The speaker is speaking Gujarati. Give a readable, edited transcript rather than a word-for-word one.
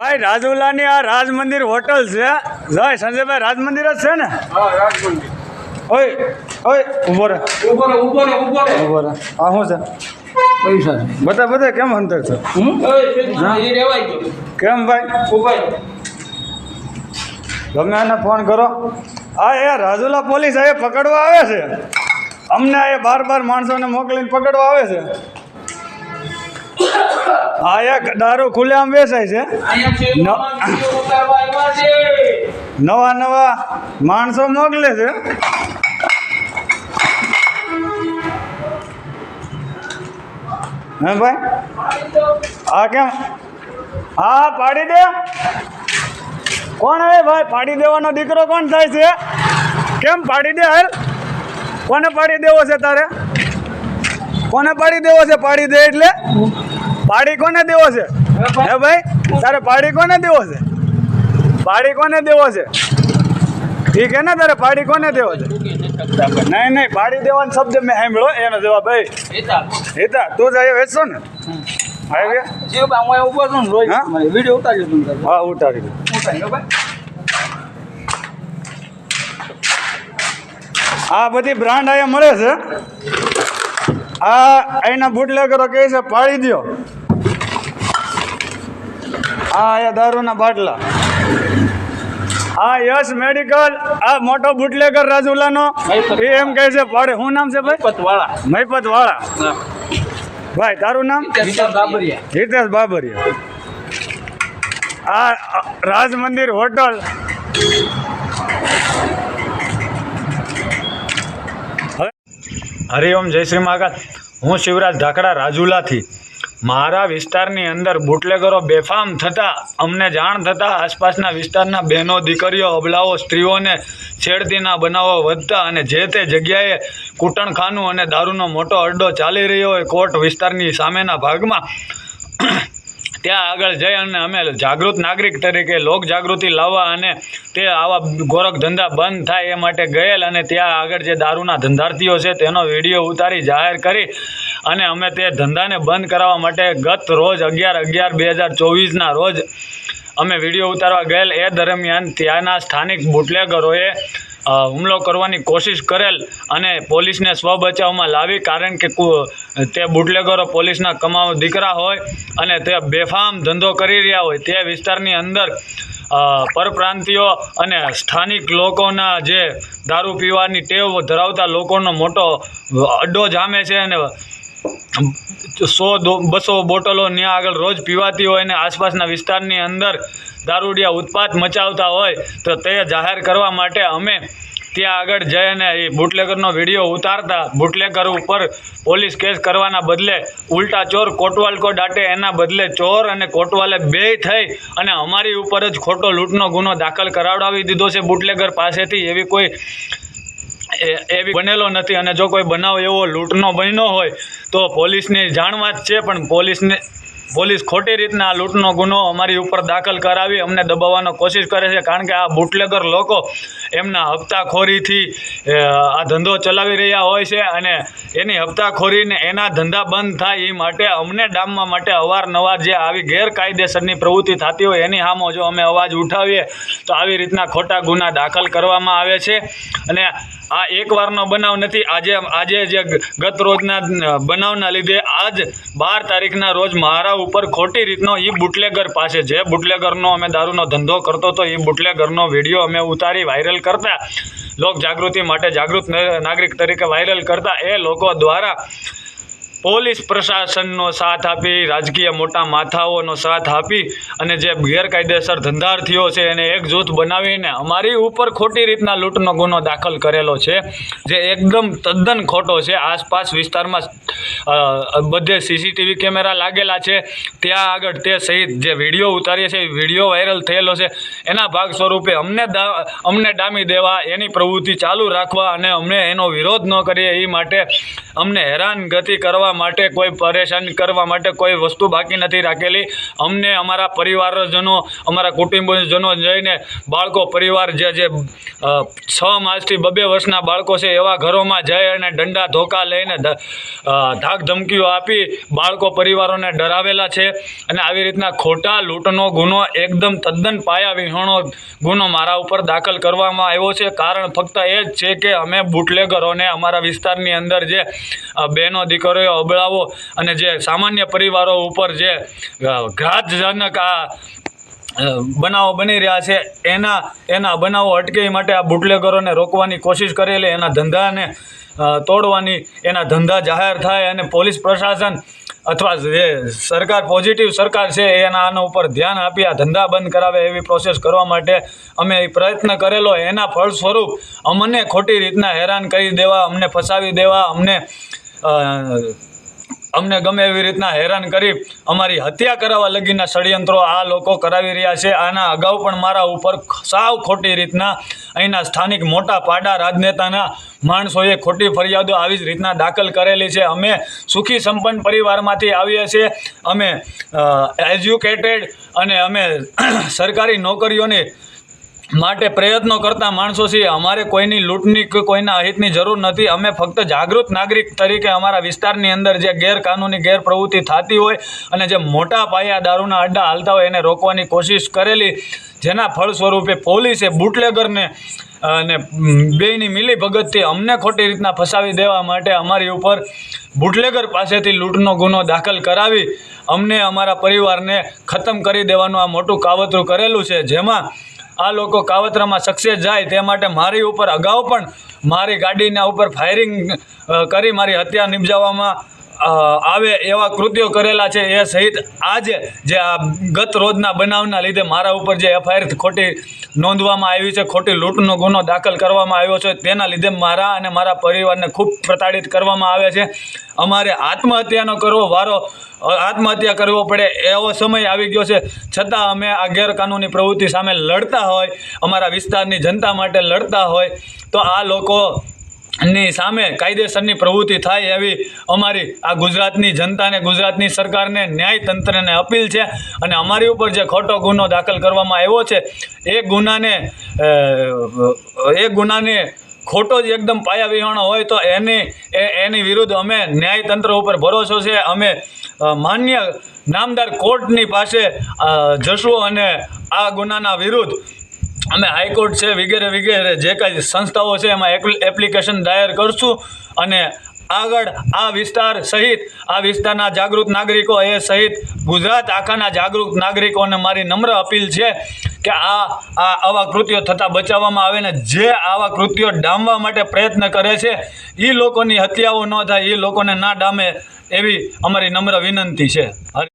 ભાઈ રાજુલાની આ રાજ મંદિર હોટલ છે જય સંજયભાઈ રાજ મંદિર જ છે ને હા રાજમંદિર ઓય ઓય ઉભો રે ઉભો રે આ શું છે પૈસા બધા કેમ અંતર છે એ રેવાય ગયો કેમ ભાઈ ઉભાઈ ગમે એને ફોન કરો હા એ રાજુલા પોલીસ આ પકડવા આવે છે અમને આ બાર માણસોને મોકલીને પકડવા આવે છે હા એક દારૂ ખુલ્લેઆમ વેચાય છે નવા માણસો મોકલે છે હે ભાઈ હા કેમ હા પાડી દે કોણ હે ભાઈ પાડી દેવાનો દીકરો કોણ થાય છે કેમ પાડી દે હાલ કોને પાડી દેવો છે તારે કોને પાડી દેવો છે પાડી દે એટલે પાડી કોને દેવો છે હે ભાઈ તારે પાડી કોને દેવો છે પાડી કોને દેવો છે ઠીક હે ને તારે પાડી કોને દેવો છે નહીં પાડી દેવાનો શબ્દ મેં સાંભળ્યો એનો જવાબ ભાઈ હિતા તું જ અહીંયા વેચશો ને વિડીયો ઉતાર્યો હા ઉતારી દો આ બધી બ્રાન્ડ અહીંયા મળે છે આ અહીંના બુટલેગરો કહે છે પાડી દો આ અહીંયા દારૂના બાટલા હા યશ મેડિકલ આ મોટો બુટલેગર રાજુલાનો એ એમ કહે છે પાડે શું નામ છે ભાઈ મહિપત વાળા ભાઈ તારું નામ હિતેશ બાબરિયા આ રાજ મંદિર હોટલ હરિઓમ જય શ્રી મહાકાલ હું શિવરાજ ઢાકડા રાજુલાથી મારા વિસ્તારની અંદર બુટલેગરો બેફામ થતાં અમને જાણ થતાં આસપાસના વિસ્તારના બહેનો દીકરીઓ અબલાઓ સ્ત્રીઓને છેડતીના બનાવો વધતા અને જે તે જગ્યાએ કૂટણખાનું અને દારૂનો મોટો અડ્ડો ચાલી રહ્યો હોય કોર્ટ વિસ્તારની સામેના ભાગમાં ત્યાં આગળ જઈ અને અમે જાગૃત નાગરિક તરીકે લોક જાગૃતિ લાવવા અને તે આવા ગોરખ ધંધા બંધ થાય એ માટે ગયેલ અને ત્યાં આગળ જે દારૂના ધંધાર્થીઓ છે તેનો વિડીયો ઉતારી જાહેર કરી અને અમે તે ધંધાને બંધ કરાવવા માટે ગત રોજ 11/11/2024ના રોજ અમે વિડીયો ઉતારવા ગયેલ એ દરમિયાન ત્યાંના સ્થાનિક બુટલેગરોએ હુમલો કરવાની કોશિશ કરેલ અને પોલીસને સ્વબચાવમાં લાવી કારણ કે તે બુટલેગરો પોલીસના કમાવ દીકરા હોય અને તે બેફામ ધંધો કરી રહ્યા હોય તે વિસ્તારની અંદર પરપ્રાંતિયો અને સ્થાનિક લોકોના જે દારૂ પીવાની ટેવ ધરાવતા લોકોનો મોટો અડ્ડો જામે છે અને 100-200 બોટલો ત્યાં આગળ રોજ પીવાતી હોય અને આસપાસના વિસ્તારની અંદર દારૂડિયા ઉત્પાત મચાવતા હોય તો તે જાહેર કરવા માટે અમે ત્યાં આગળ જઈને એ બુટલેગરનો વિડીયો ઉતારતા બુટલેગર ઉપર પોલીસ કેસ કરવાના બદલે ઉલટા ચોર કોટવાલ કો દાટે એના બદલે ચોર અને કોટવાલે બે થઈ અને અમારી ઉપર જ ખોટો લૂંટનો ગુનો દાખલ કરાવડાવી દીધો છે બુટલેગર પાસેથી એવી બનેલો નથી અને જો કોઈ બનાવ એવો લૂંટનો બન્યો હોય તો પોલીસની જાણમાં જ છે પણ પોલીસ ખોટી રીતના આ લૂંટનો ગુનો અમારી ઉપર દાખલ કરાવી અમને દબાવવાનો કોશિશ કરે છે કારણ કે આ બુટલેગર લોકો એમના હપ્તાખોરીથી આ ધંધો ચલાવી રહ્યા હોય છે અને એની હપ્તાખોરીને એના ધંધા બંધ થાય એ માટે અમને ડામવા માટે અવારનવાર જે આવી ગેરકાયદેસરની પ્રવૃત્તિ થતી હોય એની સામે જો અમે અવાજ ઉઠાવીએ તો આવી રીતના ખોટા ગુના દાખલ કરવામાં આવે છે અને આ એકવારનો બનાવ નથી આજે જે ગત રોજના બનાવના લીધે આજ 12 તારીખના રોજ મારા ઉપર ખોટી રીતનો એ બુટલેગર પાસે જે બુટલેગરનો અમે દારૂનો ધંધો કરતો હતો એ બુટલેગરનો વિડીયો અમે ઉતારી વાયરલ કરતા લોક જાગૃતિ માટે જાગૃત નાગરિક તરીકે વાયરલ કરતા એ લોકો દ્વારા પોલીસ પ્રશાસનનો સાથ આપી રાજકીય મોટા માથાઓનો સાથ આપી અને જે ગેરકાયદેસર ધંધાર્થીઓ છે એને એક જૂથ બનાવીને અમારી ઉપર ખોટી રીતના લૂંટનો ગુનો દાખલ કરેલો છે જે એકદમ તદ્દન ખોટો છે આસપાસ વિસ્તારમાં બધે સીસીટીવી કેમેરા લાગેલા છે ત્યાં આગળ તે સહિત જે વિડીયો ઉતારીએ છે વિડીયો વાયરલ થયેલો છે એના ભાગ સ્વરૂપે અમને ડામી દેવા એની પ્રવૃત્તિ ચાલુ રાખવા અને અમને એનો વિરોધ ન કરીએ એ માટે અમને હેરાનગતિ કરવા કરવા માટે, કોઈ પરેશાન કરવા માટે કોઈ વસ્તુ બાકી નથી રાખેલી. અમને અમારા પરિવારજનો, અમારા કુટુંબજનો જઈને બાળકો પરિવાર જે 6 માસથી 2 વર્ષના બાળકો છે એવા ઘરોમાં જઈ અને દંડા ધોકા લઈને ધાક ધમકીઓ આપી બાળકો પરિવારોને ડરાવેલા છે. અને આવી રીતના ખોટા લૂંટનો ગુનો, એકદમ તદ્દન પાયા વિહોણો ગુનો મારા ઉપર દાખલ કરવામાં આવ્યો છે. કારણ ફક્ત એ જ છે કે અમે બુટલેગરોને અમારા વિસ્તારની અંદર જે બહેનો દીકરીઓ અબળાવો અને જે સામાન્ય પરિવારો ઉપર જે ઘાતજનક આ બનાવો બની રહ્યા છે એના બનાવો અટકે માટે આ બુટલેગરોને રોકવાની કોશિશ કરેલી, એના ધંધાને તોડવાની, એના ધંધા જાહેર થાય અને પોલીસ પ્રશાસન અથવા જે સરકાર, પોઝિટિવ સરકાર છે એના આના ઉપર ધ્યાન આપી આ ધંધા બંધ કરાવે એવી પ્રોસેસ કરવા માટે અમે પ્રયત્ન કરેલો. એના ફળ સ્વરૂપ અમને ખોટી રીતના હેરાન કરી દેવા, અમને ફસાવી દેવા, અમને ગમે એવી રીતના હેરાન કરી અમારી હત્યા કરાવવા લગીના ષડયંત્રો આ લોકો કરાવી રહ્યા છે. આના અગાઉ પણ મારા ઉપર સાવ ખોટી રીતના અહીંના સ્થાનિક મોટા પાડા રાજનેતાના માણસોએ ખોટી ફરિયાદો આવી જ રીતના દાખલ કરેલી છે. અમે સુખી સંપન્ન પરિવારમાંથી આવીએ છીએ, અમે એજ્યુકેટેડ અને અમે સરકારી નોકરીઓની માટે પ્રયત્નો કરતા માણસો છીએ. અમારે કોઈની લૂંટની કે કોઈના અહિતની જરૂર નથી. અમે ફક્ત જાગૃત નાગરિક તરીકે અમારા વિસ્તારની અંદર જે ગેરકાનૂની ગેરપ્રવૃત્તિ થતી હોય અને જે મોટા પાયા દારૂના અડ્ડા હાલતા હોય એને રોકવાની કોશિશ કરેલી, જેના ફળ સ્વરૂપે પોલીસે બુટલેગરને અને બેયની મિલીભગતથી અમને ખોટી રીતના ફસાવી દેવા માટે અમારી ઉપર બુટલેગર પાસેથી લૂંટનો ગુનો દાખલ કરાવી અમને, અમારા પરિવારને ખતમ કરી દેવાનું આ મોટું કાવતરું કરેલું છે. જેમાં આ લોકો કાવતરામાં સક્સેસ જાય તે માટે મારી ઉપર અગાઉ પણ મારી ગાડીના ઉપર ફાયરિંગ કરી મારી હત્યા નિપજાવવામાં આવે એવા કૃત્યો કરેલા છે. એ સહિત આજે જે આ ગત રોજના બનાવના લીધે મારા ઉપર જે FIR ખોટી નોંધવામાં આવી છે, ખોટી લૂંટનો ગુનો દાખલ કરવામાં આવ્યો છે, તેના લીધે મારા અને મારા પરિવારને ખૂબ પ્રતાડિત કરવામાં આવે છે. અમારે આત્મહત્યા કરવો પડે એવો સમય આવી ગયો છે, છતાં અમે આ ગેરકાનૂની પ્રવૃત્તિ સામે લડતા હોય, અમારા વિસ્તારની જનતા માટે લડતા હોય તો આ લોકોની સામે કાયદેસરની પ્રવૃત્તિ થાય એવી અમારી આ ગુજરાતની જનતાને, ગુજરાતની સરકારને, ન્યાયતંત્રને અપીલ છે. અને અમારી ઉપર જે ખોટો ગુનો દાખલ કરવામાં આવ્યો છે એ ગુનાને ખોટો જ એકદમ પાયા વિહોણો હોય તો એની વિરુદ્ધ અમે ન્યાયતંત્ર ઉપર ભરોસો છે. અમે માન્ય નામદાર કોર્ટની પાસે જશું અને આ ગુનાના વિરુદ્ધ અમે હાઈકોર્ટ છે વગેરે જે કાંઈ સંસ્થાઓ છે એમાં એપ્લિકેશન દાયર કરશું. અને આગળ આ વિસ્તાર સહિત આ વિસ્તારના જાગૃત નાગરિકો સહિત ગુજરાત આખાના જાગૃત નાગરિકોને મારી નમ્ર અપીલ છે કે આવા કૃત્યો થતાં બચાવવામાં આવે ને જે આવા કૃત્યો ડામવા માટે પ્રયત્ન કરે છે એ લોકોની હત્યાઓ ન થાય, એ લોકોને ના ડામે એવી અમારી નમ્ર વિનંતી છે.